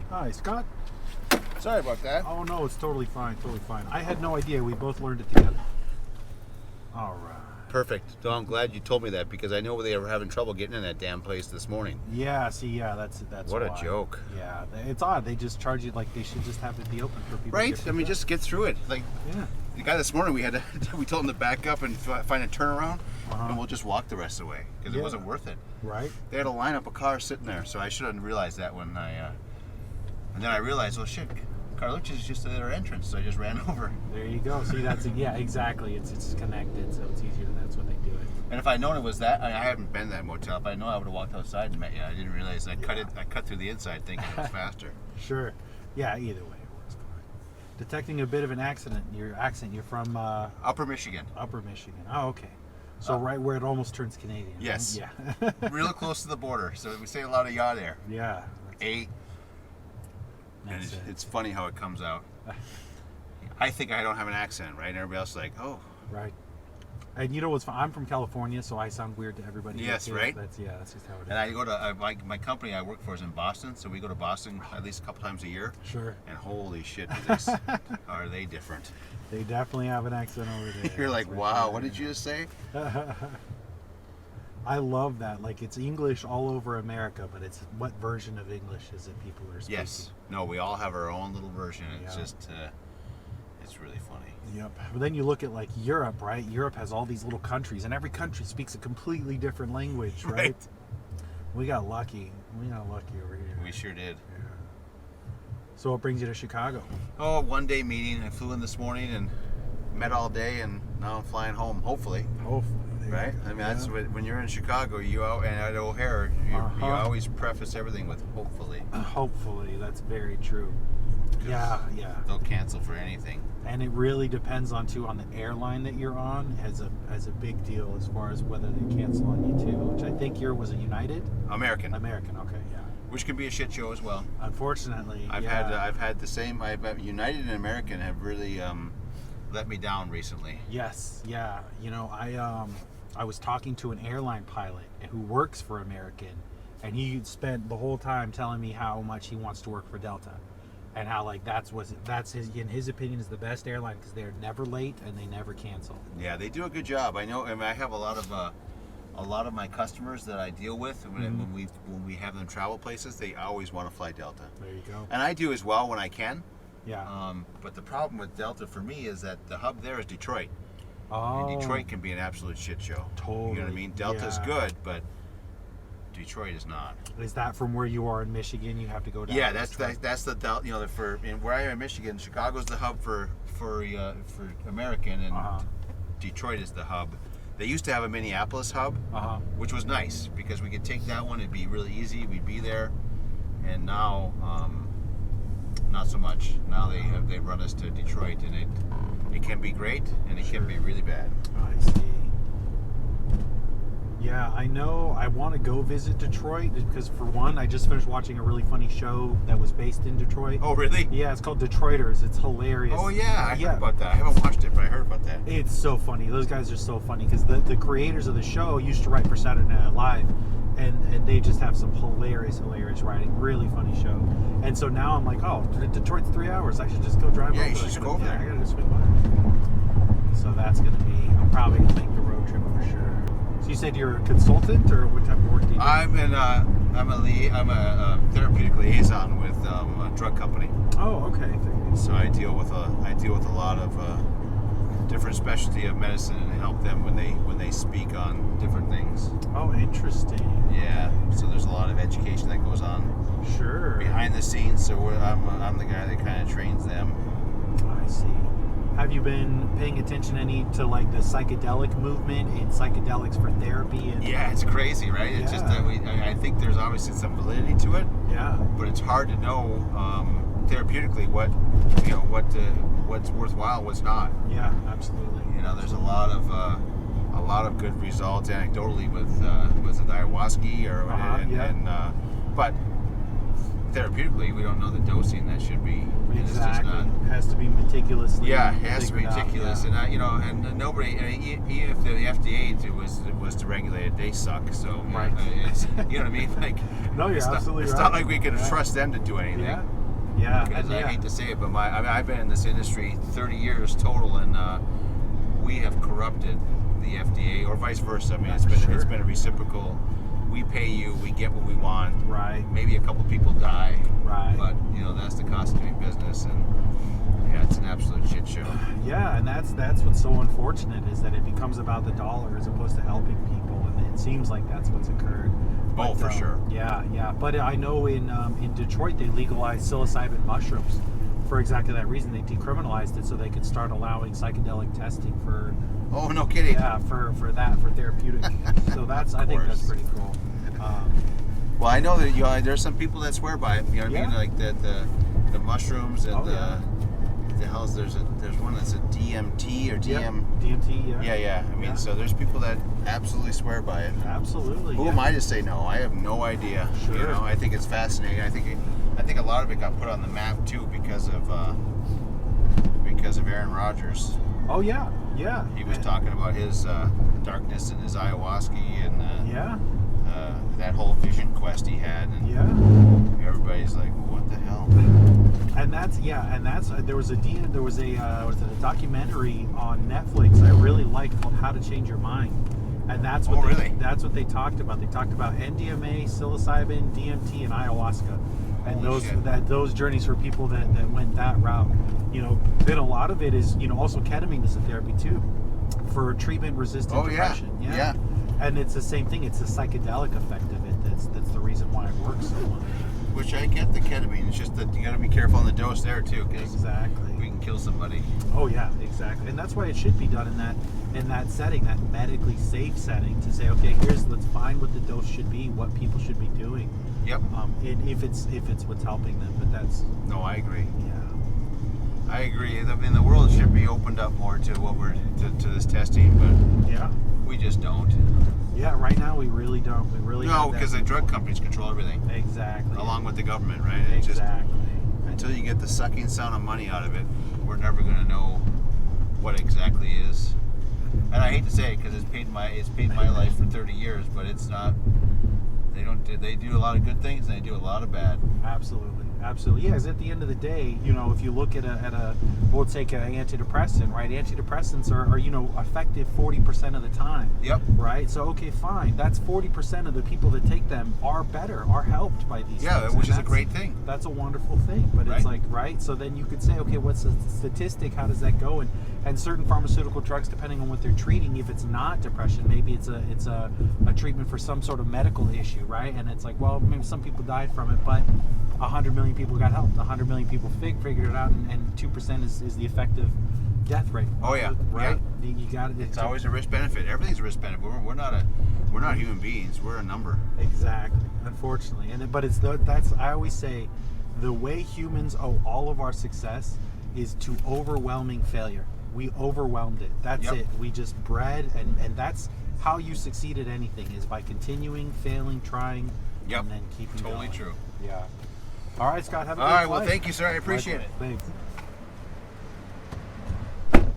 Hi, Scott. Sorry about that. Oh no, it's totally fine, totally fine. I had no idea. We both learned it together. All right. Perfect. So I'm glad you told me that because I know they were having trouble getting in that damn place this morning. Yeah. See, yeah, that's What why. a joke. Yeah, it's odd. They just charge you like they should just have it be open for people. Right? To I mean, just get through it. Like yeah. the guy this morning, we told him to back up and find a turnaround, Uh-huh. and we'll just walk the rest of the way because Yeah. it wasn't worth it. Right. They had a lineup of cars sitting there, so I should have realized that when and then I realized, oh shit, Carlucci's just at their entrance, so I just ran over. There you go. See, that's yeah, exactly. It's connected, so it's easier. That's what they do it. And if I'd known it was that, I haven't been to that motel. If I'd known, I would have walked outside and met you. I didn't realize. I cut through the inside thinking it was faster. Sure. Yeah. Either way, it works fine. Detecting a bit of an accident. Your accent. You're from Upper Michigan. Upper Michigan. Oh, okay. So right where it almost turns Canadian. right? Yes. Yeah. Real close to the border, so we say a lot of yaw there. Yeah. And That's it. it's funny how it comes out. I think I don't have an accent, right? And everybody else is like, oh. Right. And you know what's fun? I'm from California, so I sound weird to everybody. Yes, too. right? That's just how it is. And I go to, my company I work for is in Boston, so we go to Boston at least a couple times a year. Sure. And holy shit, are they different. They definitely have an accent over there. You're like, That's for wow, sure. what did you just say? I love that. Like, it's English all over America, but it's what version of English is it people are speaking? Yes. No, we all have our own little version. It's Yeah. just, it's really funny. Yep. But then you look at, like, Europe, right? Europe has all these little countries, and every country speaks a completely different language, right? Right. We got lucky. We got lucky over here. We sure did. Yeah. So what brings you to Chicago? Oh, one-day meeting. I flew in this morning and met all day, and now I'm flying home, hopefully. Hopefully. Right? I mean, that's what, when you're in Chicago, and at O'Hare, you always preface everything with hopefully. Hopefully, that's very true. Yeah. They'll cancel for anything. And it really depends on the airline that you're on has a big deal as far as whether they cancel on you too. Which I think was a United. American. American. Okay. Yeah. Which can be a shit show as well. Unfortunately, I've had the same. United and American have really let me down recently. Yes. Yeah. You know, I was talking to an airline pilot who works for American, and he spent the whole time telling me how much he wants to work for Delta, and how like that's his in his opinion is the best airline because they're never late and they never cancel. Yeah, they do a good job. I know. I mean, I have a lot of my customers that I deal with when we have them travel places. They always want to fly Delta. There you go. And I do as well when I can. Yeah. But the problem with Delta for me is that the hub there is Detroit. Oh. And Detroit can be an absolute shit show. Totally. You know what I mean? Delta's Yeah. good, but Detroit is not. Is that from where you are in Michigan? You have to go down. Yeah, to that's Detroit? the where I am in Michigan, Chicago's the hub for American, and Detroit is the hub. They used to have a Minneapolis hub, which was nice because we could take that one. It'd be really easy. We'd be there, and now not so much. Now they run us to Detroit, and it can be great, and it can be really bad. I see. Yeah, I know. I want to go visit Detroit because, for one, I just finished watching a really funny show that was based in Detroit. Oh, really? Yeah, it's called Detroiters. It's hilarious. Oh, yeah. I heard about that. I haven't watched it, but I heard about that. It's so funny. Those guys are so funny because the creators of the show used to write for Saturday Night Live, and they just have some hilarious writing. Really funny show. And so now I'm like, oh, Detroit's 3 hours. I should just go drive over there. Yeah, you should just go over there. I got to go swing by. So that's going to be, I'm probably going to make the road trip for sure. So you said you're a consultant, or what type of work do you do? I'm a therapeutic liaison with a drug company. Oh, okay. So I deal with a lot of different specialty of medicine and help them when they speak on different things. Oh, interesting. Yeah. So there's a lot of education that goes on Sure. behind the scenes. So I'm the guy that kind of trains them. I see. Have you been paying attention any to like the psychedelic movement and psychedelics for therapy? And Yeah, it's crazy, right? It's just that I think there's obviously some validity to it. Yeah. But it's hard to know therapeutically what's worthwhile, what's not. Yeah, absolutely. You know, there's a lot of good results anecdotally with the ayahuasca, but therapeutically, we don't know the dosing that should be. Exactly. It's just not. It has to be meticulously. Yeah, it has to be figured out, meticulous, yeah. and nobody, even if the FDA was to regulate it, they suck. So Right. it's, you know what I mean? Like, No, you're it's absolutely not, right. It's not like we can Yeah. trust them to do anything. Yeah. Yeah. Because And I yeah. hate to say it, but I've been in this industry 30 years total, and we have corrupted the FDA, or vice versa. I mean, it's been a reciprocal. We pay you, we get what we want. Right. Maybe a couple people die. Right. But that's the cost of doing business, and yeah, it's an absolute shit show. Yeah, and that's what's so unfortunate is that it becomes about the dollar as opposed to helping people, and it seems like that's what's occurred. Oh, for sure. Yeah. But I know in Detroit they legalized psilocybin mushrooms for exactly that reason. They decriminalized it so they could start allowing psychedelic testing for. Oh, no kidding. Yeah, for therapeutic. So I think that's pretty cool. Well, I know that there's some people that swear by it. You know what I mean? Like the mushrooms and the hell's there's one that's a DMT or DM. DMT. Yeah. Yeah. I mean, so there's people that absolutely swear by it. Absolutely. Who am I to say no? I have no idea. Sure. I think it's fascinating. I think a lot of it got put on the map too because of Aaron Rodgers. Oh yeah. He was talking about his darkness and his ayahuasca and that whole vision quest he had, and everybody's like, "What the hell?" And that's there was a documentary on Netflix I really liked called How to Change Your Mind, and that's what they talked about. They talked about NDMA, psilocybin, DMT, and ayahuasca, and those journeys for people that went that route. Then a lot of it is also ketamine is a therapy too, for treatment-resistant depression. Yeah. And it's the same thing. It's the psychedelic effect of it that's the reason why it works so much. Which I get the ketamine. It's just that you got to be careful on the dose there too, because Exactly. we can kill somebody. Oh yeah, exactly. And that's why it should be done in that setting, that medically safe setting, to say, okay, let's find what the dose should be, what people should be doing. Yep. If it's what's helping them, but that's. No, I agree. Yeah. I agree. I mean, the world should be opened up more to what to this testing, but Yeah. we just don't. Yeah. Right now, we really don't. We really No, because the drug companies control everything. Exactly. Along with the government, right? It's Exactly. just, until you get the sucking sound of money out of it, we're never going to know what exactly is. And I hate to say it because it's paid my life for 30 years, but it's not. They do a lot of good things and they do a lot of bad. Absolutely. Yeah, because at the end of the day, if you look at we'll take an antidepressant, right? Antidepressants are effective 40% of the time. Yep. Right? So, okay, fine. That's 40% of the people that take them are helped by these things. Which is a great thing. That's a wonderful thing. But it's like, right? So then you could say, okay, what's the statistic? How does that go? And certain pharmaceutical drugs, depending on what they're treating, if it's not depression, maybe it's a treatment for some sort of medical issue, right? And it's like, well, maybe some people died from it, but 100 million people got helped. 100 million people figured it out, and 2% is the effective death rate. Oh yeah, right. Yeah. You got it. It's always a risk benefit. Everything's a risk benefit. We're not human beings. We're a number. Exactly. Unfortunately, I always say, the way humans owe all of our success is to overwhelming failure. We overwhelmed it. That's it. We just bred, and that's how you succeed at anything, is by continuing, failing, trying, and then keeping Totally going. true. Yeah. All right, Scott. Have a good All right. flight. Well, thank you, sir. I appreciate it. Thanks.